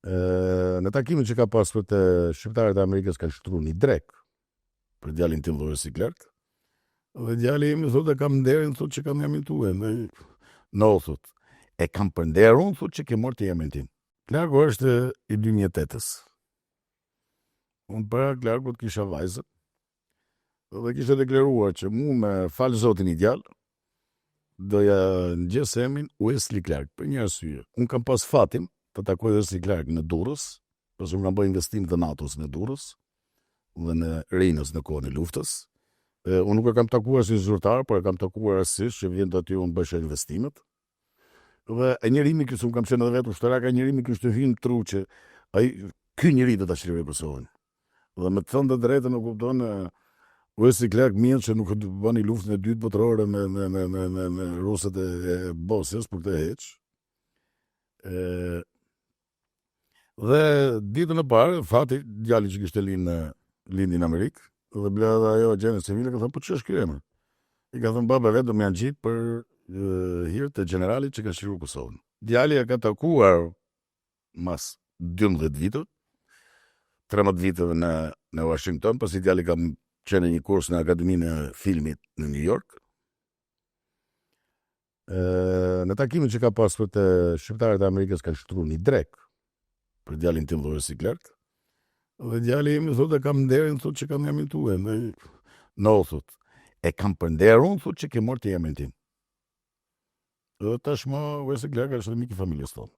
Në takimin që ka pasur të shqiptarët e Amerikës kanë shtruar një drek për djalin tim Lloris Klerk. Dhe djali im thotë kam nderin, thotë që kam emrin tuaj. No, thotë. E kam për nder unë, thotë që ke marrë të emrin tim. Klerku është i 2008-s. Unë para Klerkut kisha vajzën. Dhe kishte deklaruar që mu me falë Zotin i djalë doja ngjes emrin Wesley Clark për një arsye. Unë kam pas fatin të takoj Wesley Clark në Durrës, përse unë kam bërë investim të NATO-s në Durrës dhe në Rinës në kohën e luftës. Unë nuk e kam takuar si zyrtar, por e kam takuar asisht që vjen aty unë bëshë investimet. Dhe e njerimi kësë unë kam qenë edhe vetë ushtarak, e njerimi kështë të hynë tru që ky njeri do ta shlirej Kosovën. Dhe me të thënë të drejtën nuk kupton Wesley Clark mirë që nuk bëni luftën e dytë botërore me rusët e Bosnjës për të heq. Dhe ditën e parë, fati djali që kishte lindi në Amerikë, dhe bleda ajo gjene civile, ka thënë, po që është kjo emër? I ka thënë, baba vetë do më janë gjitë për hirë të generalit që ka shqiruar Kosovën. Djali e ka takuar mas 12 vitëve, 13 vitëve në Washington, pasi djali ka qenë një kurs në Akademinë e Filmit në New York. Në takimin që ka pasur të shqiptarët e Amerikës kanë shtruar një drek për djalin tim Lloris Klerk. Dhe djali im thotë kam nderin, thotë që kam emrin tuaj. No, thotë. E kam për nder unë, thotë që ke marrë të emrin tim. Dhe tashmë Wesley Clark është mik i familjes tonë.